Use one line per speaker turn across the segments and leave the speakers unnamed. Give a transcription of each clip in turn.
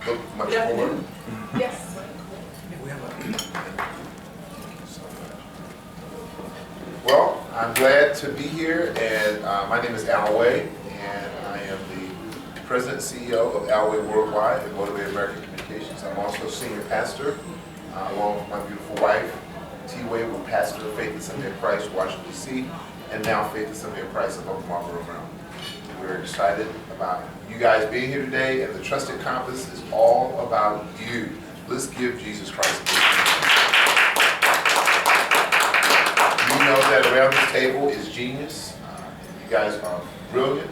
look much
Good
forward.
afternoon. Yes.
Well, I'm glad to be here, and my name is Al Way, and I am the President and CEO of Al Way Worldwide and Motivate American Communications. I'm also Senior Pastor, along with my beautiful wife, T. Way, we're Pastor of Faith Assembly of Christ, Washington, D.C., and now Faith Assembly of Christ of Oak Marlboro Brown. We're excited about you guys being here today, and the Trusted Compass is all about you. Let's give Jesus Christ a big hand. You know that around this table is genius. You guys are brilliant,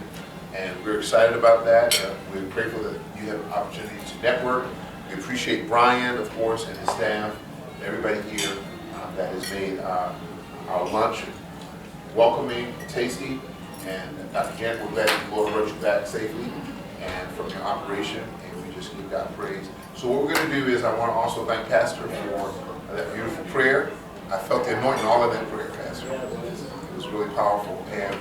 and we're excited about that. We're grateful that you have an opportunity to network. We appreciate Brian, of course, and his staff, and everybody here that has made our lunch welcoming, tasty, and Dr. Janet, we're glad that the Lord brought you back safely and from your operation, and we just give God praise. So what we're going to do is I want to also thank Pastor for that beautiful prayer. I felt the anointing all of that prayer, Pastor. It was really powerful. And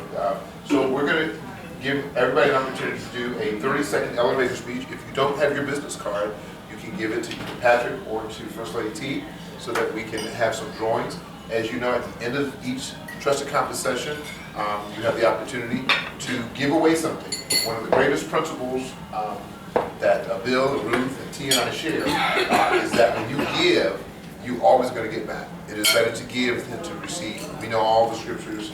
so we're going to give everybody an opportunity to do a 30-second elevator speech. If you don't have your business card, you can give it to either Patrick or to First Lady T so that we can have some drawings. As you know, at the end of each Trusted Compass session, you have the opportunity to give away something. One of the greatest principles that Bill, and Ruth, and T and I share is that when you give, you're always going to get back. It is better to give than to receive. We know all the scriptures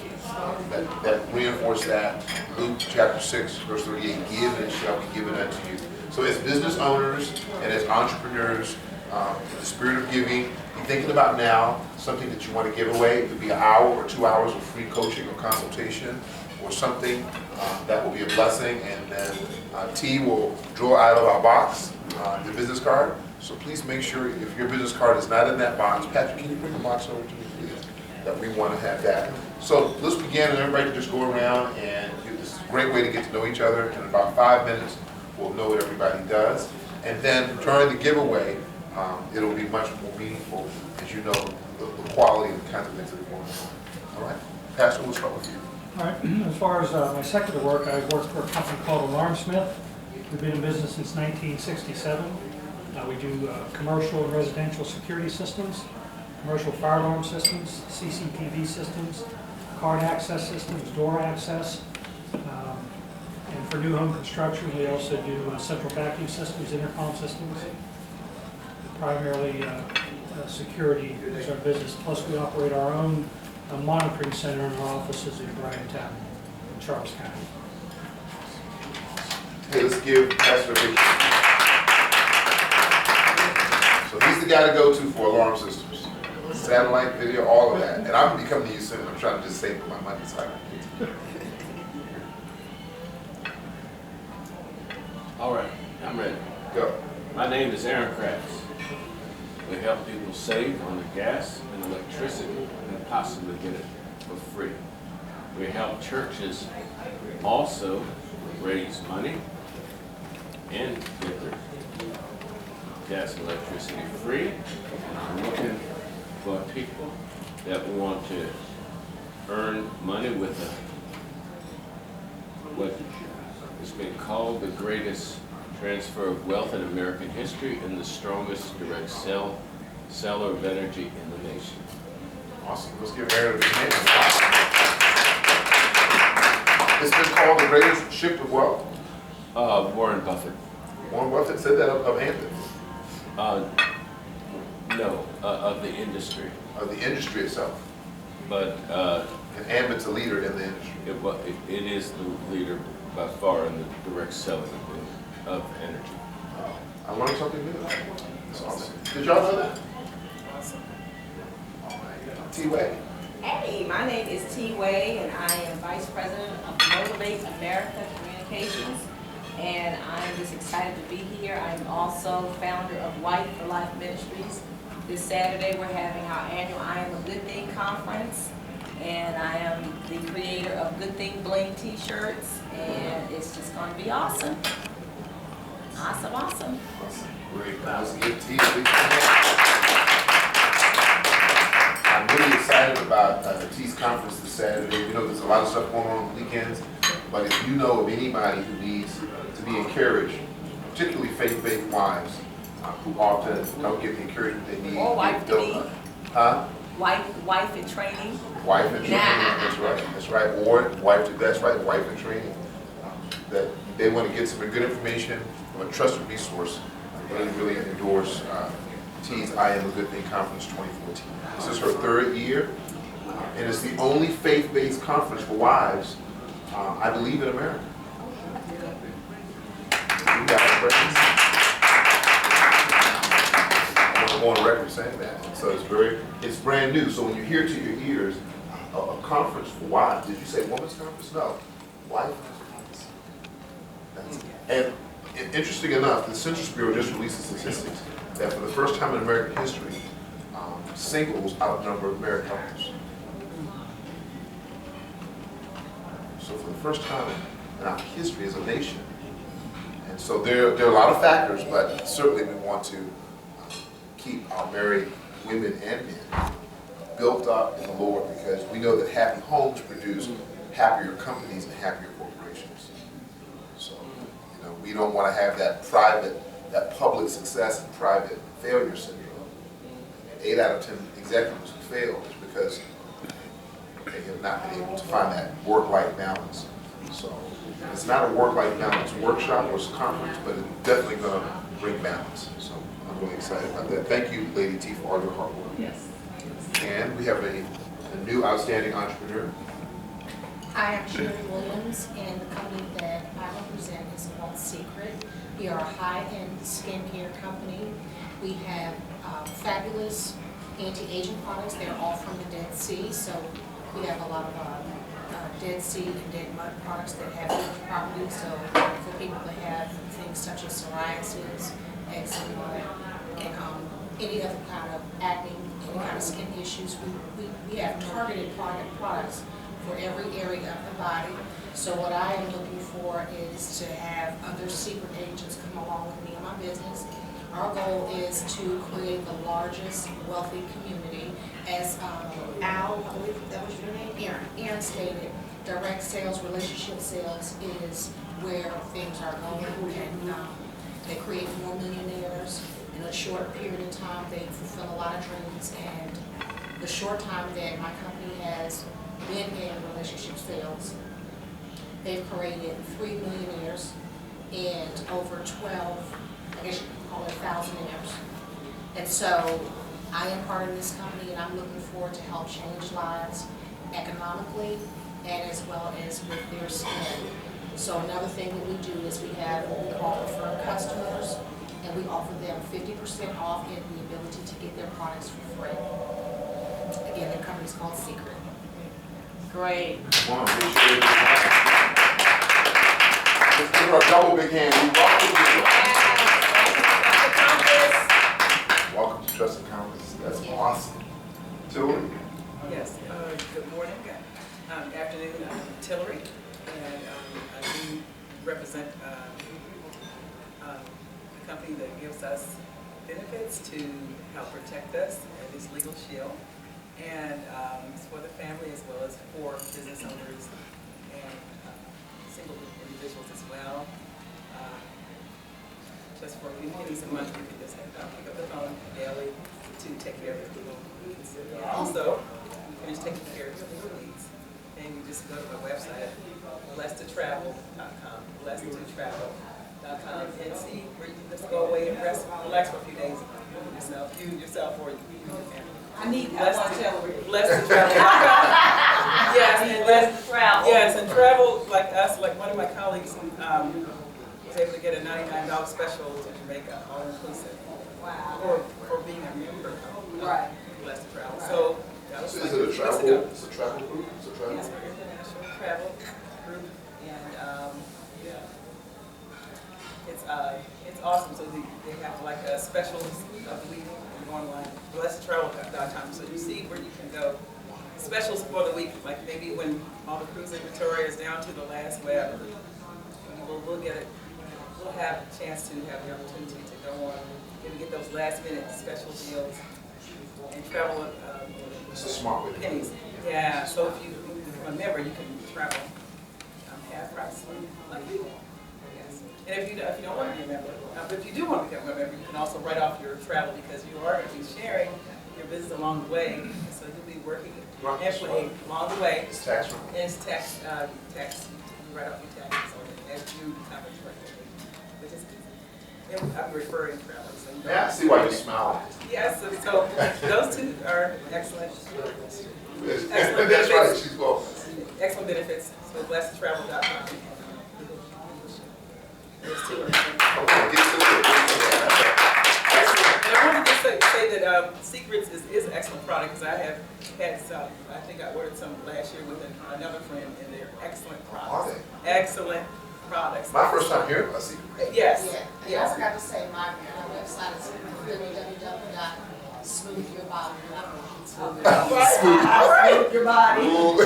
that reinforce that. Luke chapter 6, verse 38, give and it shall be given unto you. So as business owners and as entrepreneurs, the spirit of giving, be thinking about now something that you want to give away. It could be an hour or 2 hours of free coaching or consultation or something that will be a blessing. And then T will draw out of our box the business card. So please make sure if your business card is not in that box, Patrick, can you bring the box over to me, please? That we want to have that. So let's begin, and everybody can just go around, and this is a great way to get to know each other. In about 5 minutes, we'll know what everybody does. And then during the giveaway, it'll be much more meaningful, as you know, the quality and the kinds of things that are going on. All right, Pastor, we'll start with you.
All right, as far as my secular work, I work for a company called Alarmsmith. We've been in business since 1967. We do commercial and residential security systems, commercial fire alarm systems, CCTV systems, card access systems, door access. And for new home construction, we also do central vacuum systems, intercom systems. Primarily security is our business, plus we operate our own monitoring center in our offices in Bryantown, in Charles County.
Okay, let's give Pastor a big So he's the guy to go to for alarm systems, satellite, video, all of that. And I'm going to be coming to you soon. I'm trying to just save my money. So
All right, I'm ready.
go.
My name is Aaron Kratz. We help people save on the gas and electricity and possibly get it for free. We help churches also raise money and get their gas and electricity free. And I'm looking for people that want to earn money with what has been called the greatest transfer of wealth in American history and the strongest direct seller of energy in the nation.
Awesome. Let's give Aaron a big hand. It's been called the greatest shift of wealth.
Warren Buffett.
Warren Buffett said that of Hampton.
No, of the industry.
Of the industry itself.
But
And Ambett's a leader in the industry.
it is the leader by far in the direct selling of energy.
I learned something new. That's awesome. Did y'all know that?
Awesome.
T-Way.
Hey, my name is T. Way, and I am Vice President of Motivate America Communications, and I'm just excited to be here. I'm also founder of White for Life Ministries. This Saturday, we're having our annual I Am a Good Thing conference, and I am the creator of Good Thing Bling t-shirts, and it's just going to be awesome. Awesome, awesome.
Awesome. Great. Let's give T a big hand. I'm really excited about T's conference this Saturday. You know, there's a lot of stuff going on weekends, but if you know of anybody who needs to be encouraged particularly faith-based wives who often don't get the encouragement they need.
Or wife-to-be.
Huh?
Wife in training.
Wife in training, that's right, or that's right, wife in training. That they want to get some good information from a trusted resource. Really endorse T's I Am a Good Thing Conference 2014. This is her 3rd year, and it's the only faith-based conference for wives, I believe, in America. You guys, friends? I'm on record saying that. So it's brand new. So when you hear to your ears a conference for wives, did you say women's conference? No, wife conference. And interesting enough, the Census Bureau just released statistics that for the first time in American history, singles outnumber married couples. So for the first time in our history as a nation. And so there are a lot of factors, but certainly we want to keep our married women and men built up in the Lord, because we know that happy homes produce happier companies and happier corporations. So, we don't want to have that public success and private failure syndrome. 8 out of 10 executives who fail is because they have not been able to find that work-life balance. So it's not a work-life balance workshop or conference, but it's definitely going to bring balance. So I'm really excited about that. Thank you, Lady T, for all your hard work.
Yes.
And we have a new outstanding entrepreneur.
Hi, I'm Sherry Williams, and the company that I represent is called Secret. We are a high-end skincare company. We have fabulous anti-aging products. They're all from the Dead Sea, so we have a lot of Dead Sea and Dead Mud products that have healing properties. So for people that have things such as psoriasis, eczema, and any other kind of acne, any kind of skin issues, we have targeted products for every area of the body. So what I am looking for is to have other secret agents come along with me in my business. Our goal is to create the largest wealthy community. As Al, I believe that was your name, Aaron stated, direct sales, relationship sales is where things are going, and they create more millionaires in a short period of time. They fulfill a lot of dreams, and the short time that my company has been in relationship sales, they've created 3 millionaires and over 12, I guess you could call it thousandaires. And so I am part of this company, and I'm looking forward to help change lives economically and as well as with their skin. So another thing that we do is we have what we call preferred customers, and we offer them 50% off and the ability to get their products for free. Again, their company's called Secret.
Great.
Come on, big shit. Let's give her a double big hand. We welcome you. Welcome to Trust and Compass. That's awesome. Tillery?
Yes, good morning, afternoon, I'm Tillery, and I do represent a company that gives us benefits to help protect us, and it's Legal Shield, and it's for the family as well as for business owners and single individuals as well. Just for a few pennies a month, you can just pick up the phone daily to take care of your legal needs. And also, you finish taking care of your legal needs, and you just go to my website, blessed2travel.com, blessed2travel.com, and see where you can just go away and rest, relax for a few days, you yourself or you and your family. Blessed2travel.com. Yes, and
Blessed to travel.
yes, and travel like us, like one of my colleagues was able to get a $99 special to Jamaica, all inclusive.
Wow.
For being a member of
Right.
Blessed to Travel. So that was
Is
like
it a
2 weeks
travel?
ago.
It's a travel group? It's a travel
Yes,
group?
we're international travel group, and it's awesome. So they have like a specials of the week online, blessed2travel.com. So you see where you can go. Specials for the week, like maybe when all the cruise inventory is down to the last web, we'll get it. We'll have a chance to have the opportunity to go on and get those last minute special deals and travel
It's a smart way to do it.
pennies. Yeah, so if you become a member, you can travel half price. Yes. And if you don't want to be a member, but if you do want to become a member, you can also write off your travel because you are going to be sharing your business along the way. So you'll be working and playing along the way.
It's tax free.
And it's tax, you write off your taxes on it as you become a director. Which is, and I'm referring travelers. So you don't-
Yeah, I see why you smile.
Yes, so those two are excellent. Excellent
That's right,
benefits.
she's welcome.
Excellent benefits. So blessedtravel.com. Those two are excellent.
Okay, get to it.
And I wanted to say that Secrets is an excellent product because I have had some. I think I ordered some last year with another friend, and they're excellent products.
Are they?
Excellent products.
My first time hearing about Secret.
Yes.
Yeah, and I
Yes.
forgot to say, my website is www.smoothyyourbody.com.
All right. Your body.
Ooh.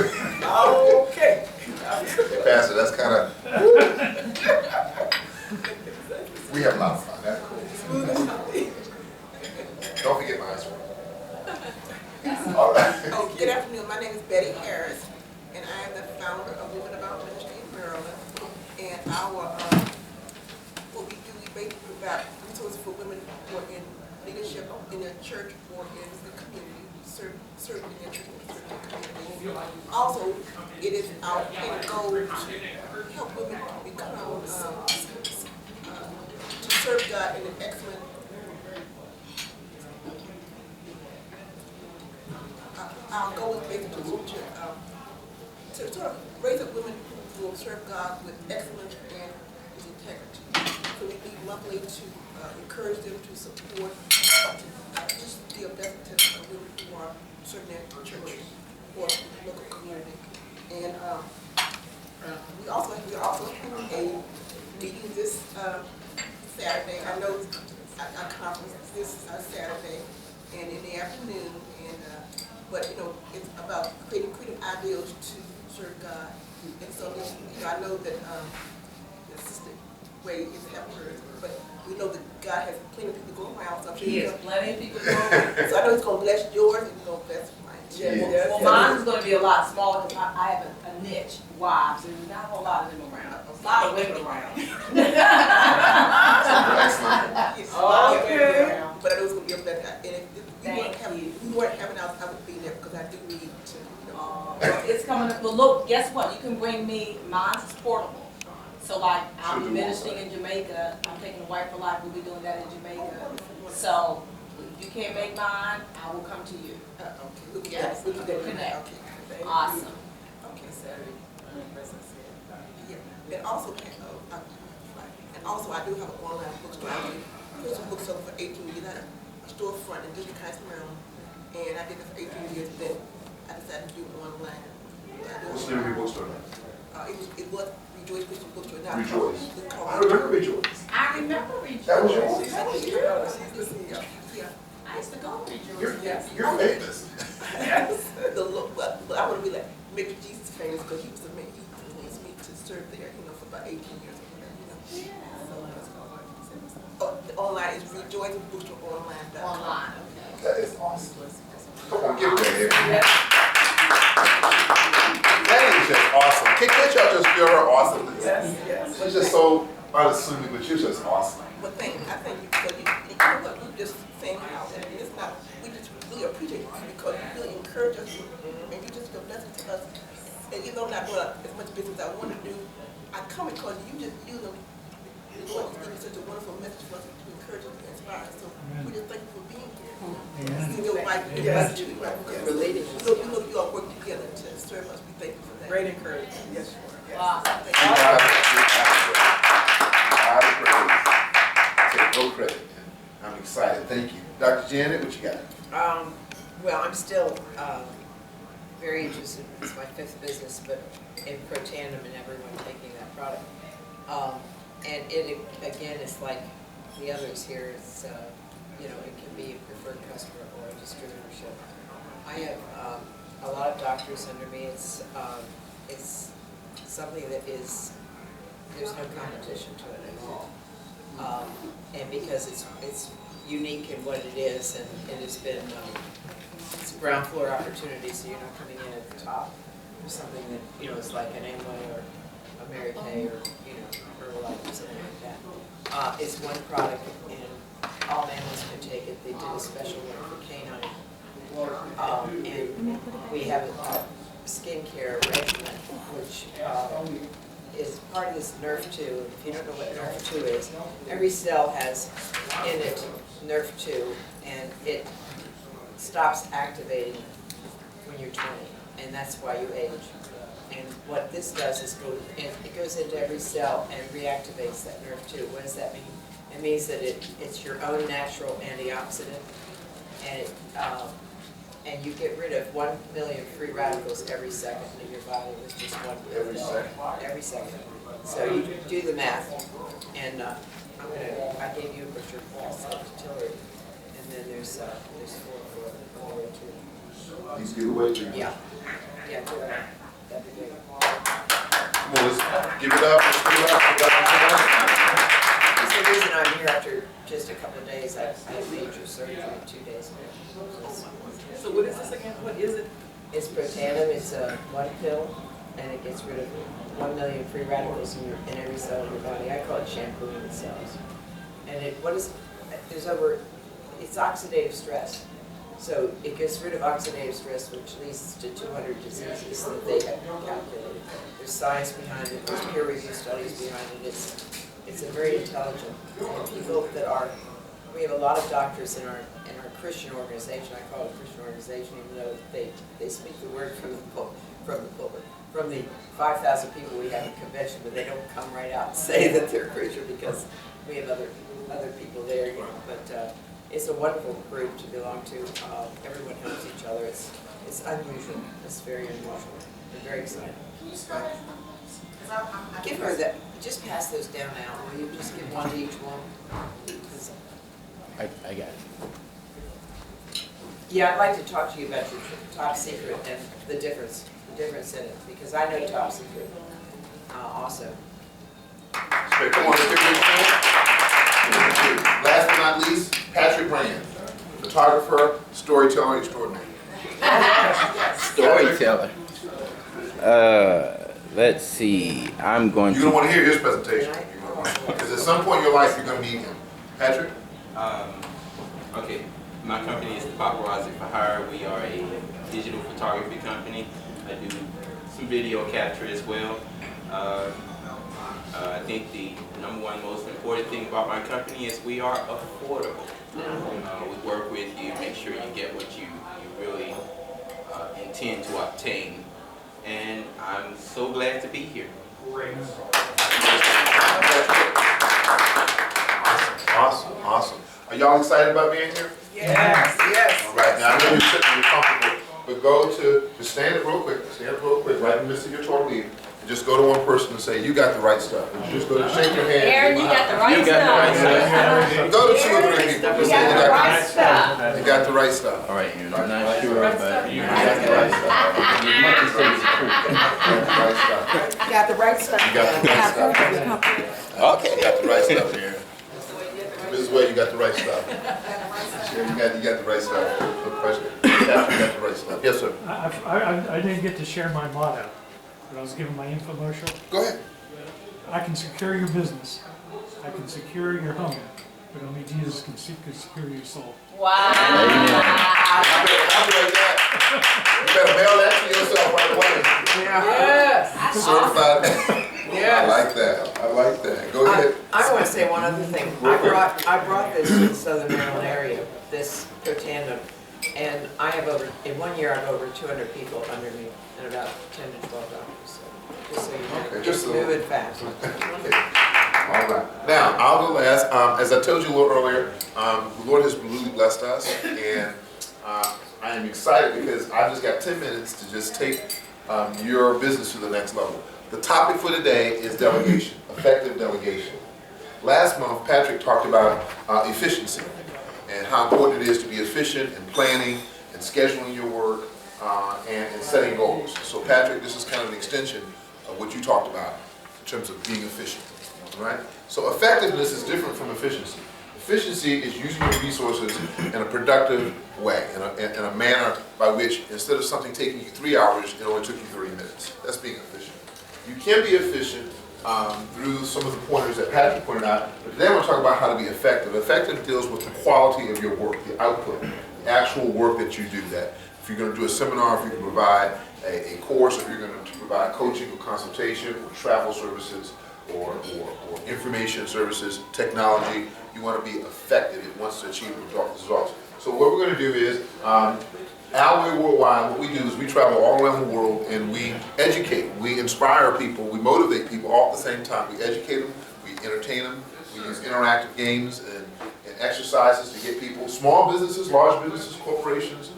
Okay.
Hey, Pastor, that's kind of, we have a lot of fun, that's cool. Don't forget my ice cream. All right.
Oh, good afternoon. My name is Betty Harris, and I am the founder of Women About Ministry in Maryland. And what we do, we basically provide resources for women who are in leadership in their church or in the community, serving in their church or the community. Also, it is our end goal to help women become, to serve God in an excellent our goal is basically to sort of raise up women who will serve God with excellence and with integrity. So we meet monthly to encourage them to support, just be a blessing to women who are serving their church or local community. And we also have a meeting this Saturday. I know our conference this Saturday and in the afternoon. But it's about creating ideals to serve God. And so I know that the Sister Way is helping her, but we know that God has plenty of people going around. So I'm sure
He has plenty of people going.
so I know He's going to bless yours and He's going to bless mine.
Yeah.
Well, mine's gonna be a lot smaller because I have a niche, wives, and not a whole lot of them around. A lot of women around.
Excellent.
Yes, a lot of
Okay.
women around. But I know it's going to be a blessing. And if
Thank you.
we weren't having out, I would be there because I do need to.
Well, it's coming up. Well, look, guess what? You can bring me, mine's is portable. So like, I'll be ministering in Jamaica. I'm taking White for Life. We'll be doing that in Jamaica. So if you can't make mine, I will come to you.
Okay. We can
Yes,
we can go
connect.
Okay.
Awesome.
Okay, Saturday. Yeah, and also, I do have an online bookstore. I did Christian bookseller for 18 years. I had a storefront in District Heights, Maryland, and I did it for 18 years. Then I decided to do it online.
What's the name of your bookstore now?
It was Rejoice Christian Bookstore. Now
Rejoice.
it's
I
called
remember Rejoice.
I remember Rejoice.
That was yours?
That was you. She's the CEO. Yeah.
I used to go to
You're,
Rejoice.
you're famous.
The look, but I want to be like make Jesus famous because he was the man. He needs me to serve there, for about 18 years or whatever, So the online is Rejoice Bookstore Online.com.
Online, okay.
That is awesome. Come on, give that here. That is just awesome. Can't y'all just feel her awesomeness?
Yes.
She's just so unassuming, but you're just awesome.
But I think because you know what, we just saying out there, and it's not, we just really appreciate you because you really encourage us, and you just a blessing to us. And you know, not doing as much business as I want to do, I come because you just use them. The Lord has given such a wonderful message for us to encourage us and inspire us. So we just thank you for being here. And your wife,
Yes.
related. You know, you all work together to serve us. We thank you for that.
Great encouragement. Yes, you are. Yes.
Wow.
You have take no credit. I'm excited. Thank you. Dr. Janet, what you got?
Well, I'm still very interested. It's my 5th business, but in pro tandem and everyone taking that product. And it, again, is like the others here. It's, it can be a preferred customer or a distributorship. I have a lot of doctors under me. It's something that is, there's no competition to it at all. And because it's unique in what it is, and it has been, it's a ground floor opportunity, so you're not coming in at the top. There's something that, is like an Amway or a Mary Kay or, Herbalife or something like that. It's one product and all animals can take it. They did a special one for canine. And we have a skincare regimen, which is part of this Nerf 2. If you don't know what Nerf 2 is, every cell has in it Nerf 2, and it stops activating when you're 20, and that's why you age. And what this does is it goes into every cell and reactivates that Nerf 2. What does that mean? It means that it's your own natural antioxidant, and you get rid of 1 million free radicals every second in your body with just one pill. Every second. So you do the math, and I gave you a picture of Tillery, and then there's 4 for the way too.
These giveaways?
Yeah, that'd be great.
Come on, let's give it up, let's give it up.
That's the reason I'm here after just a couple of days. I had major surgery 2 days ago.
So what is this again? What is it?
It's Protandim. It's a one pill, and it gets rid of 1 million free radicals in every cell in your body. I call it shampooing the cells. And it's oxidative stress. So it gets rid of oxidative stress, which leads to 200 diseases that they have calculated. There's science behind it. There's peer-reviewed studies behind it. It's a very intelligent. And people we have a lot of doctors in our Christian organization. I call it a Christian organization, even though they speak the word from the pulpit. From the 5,000 people we have in convention, but they don't come right out and say that they're Christian because we have other people there. But it's a wonderful group to belong to. Everyone helps each other. It's unusual. It's very unusual. I'm very excited. Give her that. Just pass those down now. Will you just give one to each one?
I got it.
Yeah, I'd like to talk to you about your top secret and the difference in it, because I know top secret also.
Straight, come on, let's give it a hand. Last but not least, Patrick Brand, photographer, storyteller extraordinary.
Storyteller. Let's see. I'm going
You're going to
to.
want to hear his presentation. Because at some point in your life, you're going to need him. Patrick?
Okay, my company is the Paparazzi for Hire. We are a digital photography company. I do some video capture as well. I think the #1 most important thing about my company is we are affordable. We work with you, make sure you get what you really intend to obtain. And I'm so glad to be here.
Great. Awesome. Are y'all excited about being here?
Yes.
All right, now I know you're sitting, you're comfortable, but just stand up real quick, right in the midst of your total leave, and just go to one person and say, you got the right stuff. And you just go to shake your hand.
Aaron, you got the right
You got the right stuff.
Go to 2 or 3 people, just say you got the right stuff.
All right, Aaron. I'm not sure, but
You got the right stuff.
as much as say it's true.
You got the right stuff.
You got the right stuff.
You got the right stuff. Okay. You got the right stuff, Aaron. Mrs. Wade, you got the right stuff. Sure, you got the right stuff. No question. You got the right stuff. Yes, sir.
I didn't get to share my motto, but I was given my infomercial.
Go ahead.
I can secure your business. I can secure your home, but only Jesus can secure your soul.
Wow.
I like that. You better mail that to yourself right away.
Yes.
Certified.
Yes.
I like that. Go ahead.
I want to say one other thing. I brought this to the Southern Maryland area, this Protandim, and I have in 1 year, I have over 200 people under me and about 10 to 12 doctors. So just so you know,
Okay,
it's
just so-
moving fast.
All right. Now, I'll go last. As I told you a little earlier, the Lord has really blessed us, and I am excited because I've just got 10 minutes to just take your business to the next level. The topic for today is delegation, effective delegation. Last month, Patrick talked about efficiency and how important it is to be efficient in planning and scheduling your work and setting goals. So Patrick, this is kind of an extension of what you talked about in terms of being efficient, right? So effectiveness is different from efficiency. Efficiency is using your resources in a productive way, in a manner by which instead of something taking you 3 hours, it only took you 30 minutes. That's being efficient. You can be efficient through some of the pointers that Patrick pointed out. But today I want to talk about how to be effective. Effective deals with the quality of your work, the output, the actual work that you do. That if you're going to do a seminar, if you can provide a course, if you're going to provide coaching or consultation or travel services or information services, technology, you want to be effective. It wants to achieve results. So what we're going to do is, Alway Worldwide, what we do is we travel all around the world and we educate, we inspire people, we motivate people all at the same time. We educate them, we entertain them, we use interactive games and exercises to get people, small businesses, large businesses, corporations,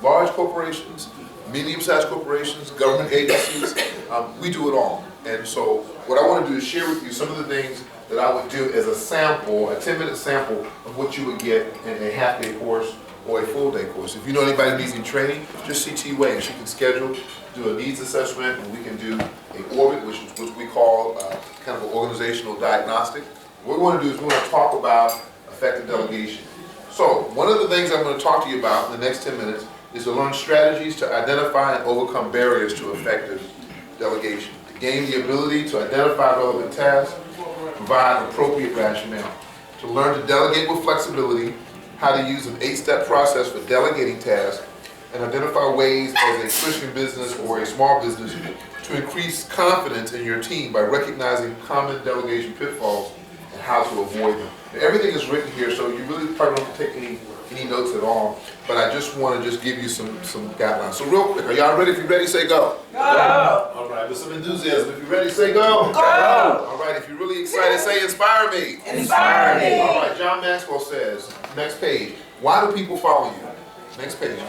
large corporations, medium-sized corporations, government agencies, we do it all. And so what I want to do is share with you some of the things that I would do as a sample, a 10-minute sample of what you would get in a half-day course or a full-day course. If you know anybody who needs any training, just see T. Way, and she can schedule, do a needs assessment, and we can do an orbit, which we call kind of an organizational diagnostic. What we want to do is we want to talk about effective delegation. So one of the things I'm going to talk to you about in the next 10 minutes is to learn strategies to identify and overcome barriers to effective delegation, to gain the ability to identify relevant tasks, provide appropriate rationale, to learn to delegate with flexibility, how to use an 8-step process for delegating tasks, and identify ways as a Christian business or a small business to increase confidence in your team by recognizing common delegation pitfalls and how to avoid them. Now, everything is written here, so you really probably don't have to take any notes at all, but I just want to just give you some guidelines. So real quick, are y'all ready? If you're ready, say go.
Go!
All right, with some enthusiasm. If you're ready, say go.
Go!
All right, if you're really excited, say inspire me.
Inspire me!
All right, John Maxwell says, next page, why do people follow you? Next page,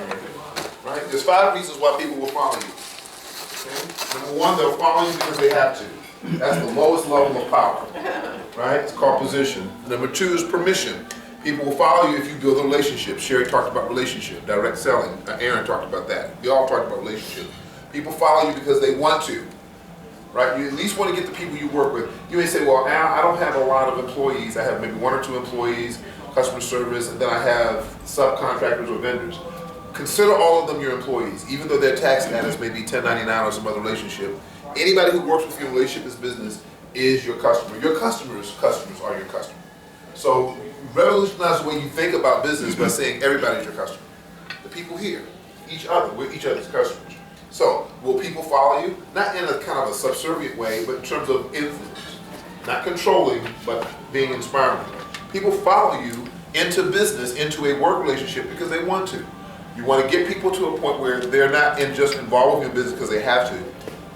right? There's 5 reasons why people will follow you. Okay? Number 1, they'll follow you because they have to. That's the lowest level of power, right? It's called position. Number 2 is permission. People will follow you if you build a relationship. Sherry talked about relationship, direct selling. Aaron talked about that. We all talked about relationship. People follow you because they want to, right? You at least want to get the people you work with. You may say, well, Al, I don't have a lot of employees. I have maybe 1 or 2 employees, customer service, and then I have subcontractors or vendors. Consider all of them your employees, even though their tax status may be 1099 or some other relationship. Anybody who works with you in relationship is business is your customer. Your customers' customers are your customer. So revolutionize the way you think about business by saying everybody's your customer. The people here, each other, we're each other's customers. So will people follow you? Not in a kind of a subservient way, but in terms of influence. Not controlling, but being inspiring. People follow you into business, into a work relationship because they want to. You want to get people to a point where they're not just involved with your business because they have to,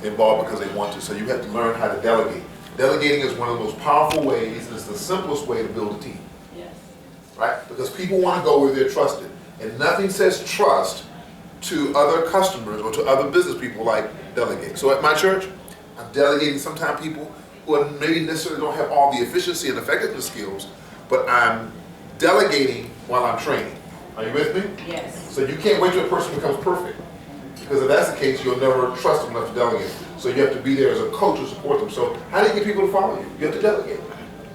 they're involved because they want to. So you have to learn how to delegate. Delegating is one of the most powerful ways, and it's the simplest way to build a team.
Yes.
Right? Because people want to go where they're trusted. And nothing says trust to other customers or to other business people like delegate. So at my church, I'm delegating sometimes people who are maybe necessarily don't have all the efficiency and effectiveness skills, but I'm delegating while I'm training. Are you with me?
Yes.
So you can't wait till a person becomes perfect. Because if that's the case, you'll never trust them enough to delegate. So you have to be there as a coach to support them. So how do you get people to follow you? You have to delegate.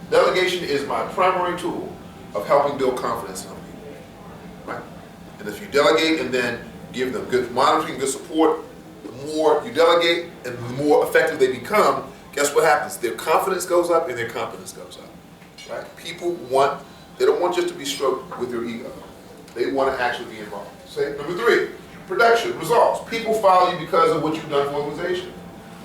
Delegation is my primary tool of helping build confidence in people. Right? And if you delegate and then give them good monitoring, good support, the more you delegate and the more effective they become, guess what happens? Their confidence goes up and their competence goes up. Right? People they don't want just to be stroked with their ego. They want to actually be involved. Say, number 3, production, results. People follow you because of what you've done for organization.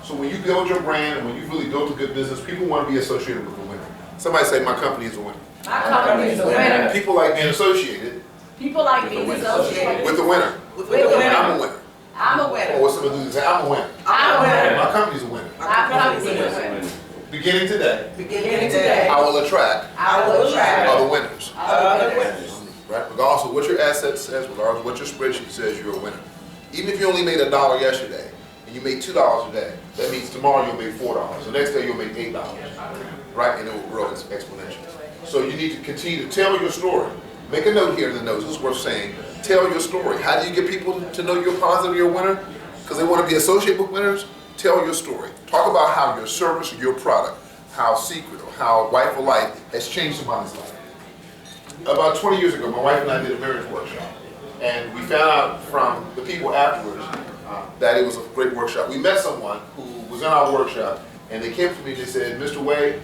So when you build your brand and when you've really built a good business, people want to be associated with the winner. Somebody say, my company is a winner.
My company is a winner.
People like being associated
People like being associated
with the winner.
with the winner.
I'm a winner.
I'm a
Or
winner.
what some of you say, I'm a winner.
I'm a winner.
My company's a winner.
My company is a winner.
Beginning today,
Beginning today,
I will attract
I will attract
other winners.
other winners.
Right? Regardless of what your asset says, regardless of what your spreadsheet says, you're a winner. Even if you only made $1 yesterday and you made $2 a day, that means tomorrow you'll make $4. The next day you'll make $8. Right? And it will grow exponentially. So you need to continue to tell your story. Make a note here in the notes. This is worth saying. Tell your story. How do you get people to know you're positive, you're a winner? Because they want to be associated with winners. Tell your story. Talk about how your service or your product, how Secret or how Wife for Life has changed somebody's life. About 20 years ago, my wife and I did a marriage workshop. And we found out from the people afterwards that it was a great workshop. We met someone who was in our workshop And they came to me and they said, Mr. Way,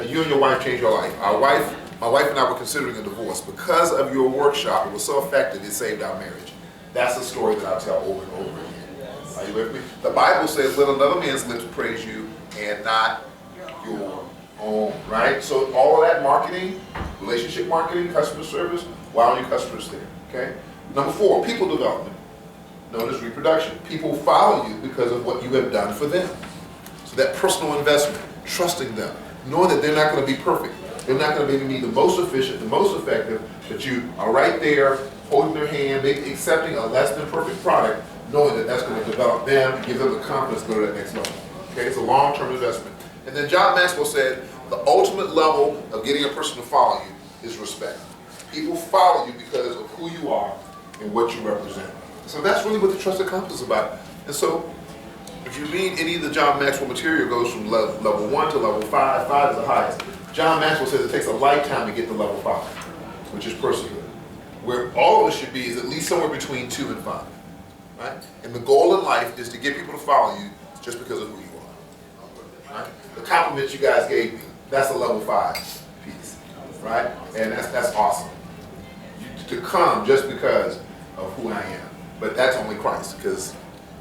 you and your wife changed your life. My wife and I were considering a divorce. Because of your workshop, it was so effective, it saved our marriage. That's a story that I tell over and over again. Are you with me? The Bible says, let another man's lips praise you and not your own, right? So all of that marketing, relationship marketing, customer service, wow, your customers there, okay? Number 4, people development, known as reproduction. People follow you because of what you have done for them. So that personal investment, trusting them, knowing that they're not going to be perfect. They're not going to be the most efficient, the most effective, but you are right there, holding their hand, maybe accepting a less than perfect product, knowing that that's going to develop them, give them the confidence to go to that next level. Okay, it's a long-term investment. And then John Maxwell said, the ultimate level of getting a person to follow you is respect. People follow you because of who you are and what you represent. So that's really what the Trusted Compass is about. And so, if you read any of the John Maxwell material, it goes from level 1 to level 5. 5 is the highest. John Maxwell says it takes a lifetime to get to level 5, which is personhood. Where all of us should be is at least somewhere between 2 and 5. Right? And the goal in life is to get people to follow you just because of who you are. Right? The compliments you guys gave me, that's a level 5 piece. Right? And that's awesome. To come just because of who I am. But that's only Christ, because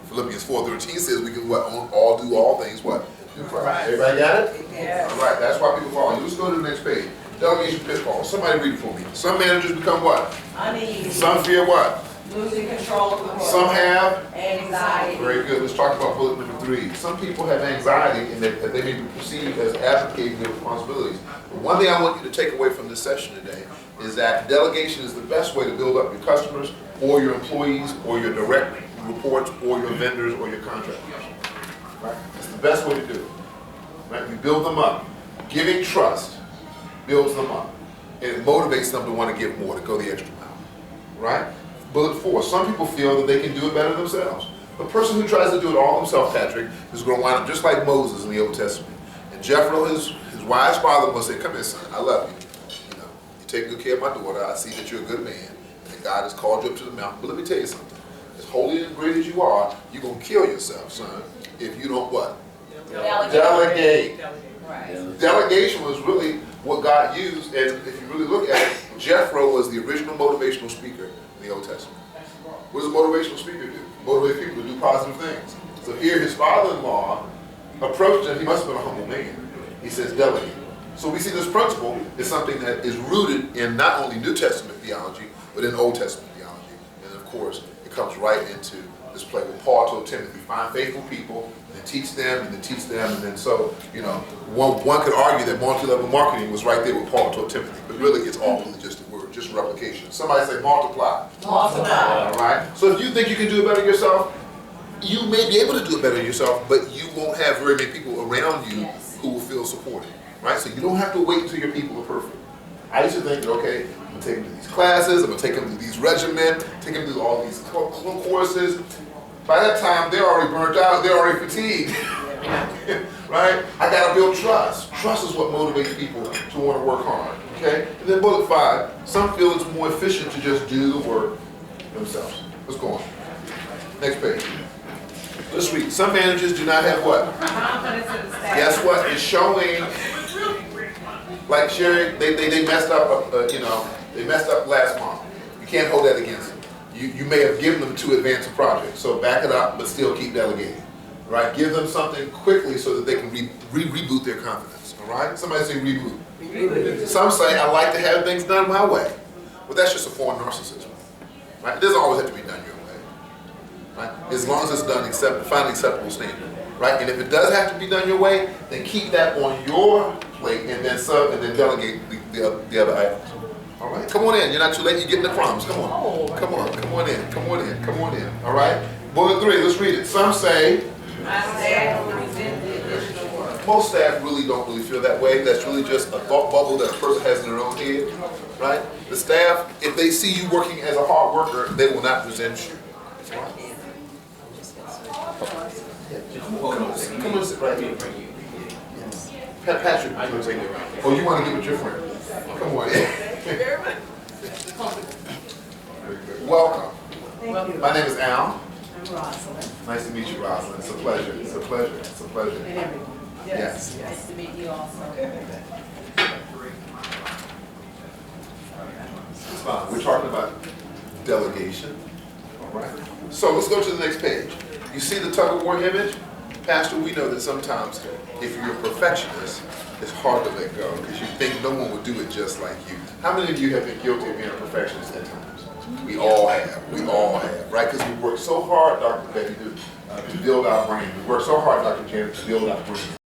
Philippians 4:13 says we can all do all things what? Through Christ. Everybody got it?
Yes.
All right, that's why people follow you. Let's go to the next page. Delegation pitfalls. Somebody read it for me. Some managers become what?
Uneasy.
Some fear what?
Losing control of the work.
Some have?
Anxiety.
Very good. Let's talk about bullet number 3. Some people have anxiety and that they may be perceived as abdicating their responsibilities. But one thing I want you to take away from this session today is that delegation is the best way to build up your customers or your employees or your direct reports or your vendors or your contractors. Right? It's the best way to do it. Right? You build them up. Giving trust builds them up. And it motivates them to want to give more, to go the extra mile. Right? Bullet 4, some people feel that they can do it better themselves. The person who tries to do it all himself, Patrick, is going to wind up just like Moses in the Old Testament. And Jethro, his wise father, will say, come here, son, I love you. You know, you take good care of my daughter. I see that you're a good man. And God has called you up to the mountain. But let me tell you something. As holy and great as you are, you're going to kill yourself, son, if you don't what? Delegate.
Right.
Delegation was really what God used, and if you really look at it, Jethro was the original motivational speaker in the Old Testament. What does a motivational speaker do? Motivate people to do positive things. So here his father-in-law approached him. He must have been a humble man. He says delegate. So we see this principle is something that is rooted in not only New Testament theology, but in Old Testament theology. And of course, it comes right into this play with Paul told Timothy, find faithful people, and then teach them, and then teach them, and then so, you know, one could argue that multi-level marketing was right there with Paul told Timothy, but really it's all really just a word, just replication. Somebody say multiply.
Multiply.
All right? So if you think you can do it better yourself, you may be able to do it better yourself, but you won't have very many people around you who will feel supported, right? So you don't have to wait until your people are perfect. I used to think that, okay, I'm going to take them to these classes, I'm going to take them to these regimens, take them to all these courses. By that time, they're already burnt out, they're already fatigued, right? I got to build trust. Trust is what motivates people to want to work hard, okay? And then bullet 5, some feel it's more efficient to just do the work themselves. Let's go on. Next page. Let's read. Some managers do not have what?
Confidence in the staff.
Guess what? It's showing. Like Sherry, they messed up. They messed up last month. You can't hold that against them. You may have given them to advance a project, so back it up, but still keep delegating. Right? Give them something quickly so that they can reboot their confidence. All right? Somebody say reboot. Reboot. Some say I like to have things done my way. Well, that's just a form of narcissism. Right? It doesn't always have to be done your way. Right? As long as it's done, find an acceptable standard. Right? And if it does have to be done your way, then keep that on your plate and then delegate the other items. All right? Come on in. You're not too late. You're getting the crumbs. Come on. Come on. Come on in. Come on in. Come on in. All right? Bullet 3. Let's read it. Some say.
My staff will resent the additional work.
Most staff really don't really feel that way. That's really just a thought bubble that a person has in their own head. Right? The staff, if they see you working as a hard worker, they will not resent you. Come on, sit right here. Patrick, I'm going to take it. Oh, you want to get with your friend? Come on in. Welcome.
Thank you.
My name is Al.
I'm Rosalind.
Nice to meet you, Rosalind. It's a pleasure. It's a pleasure. It's a pleasure.
And everyone.
Yes.
Nice to meet you also.
It's fine. We're talking about delegation, all right? So let's go to the next page. You see the tug of war image? Pastor, we know that sometimes if you're a perfectionist, it's hard to let go because you think no one will do it just like you. How many of you have been guilty of being a perfectionist at times? We all have, right? Because we work so hard, Dr. Betty, to build our brain. We work so hard, Dr. Janet, to build our brain.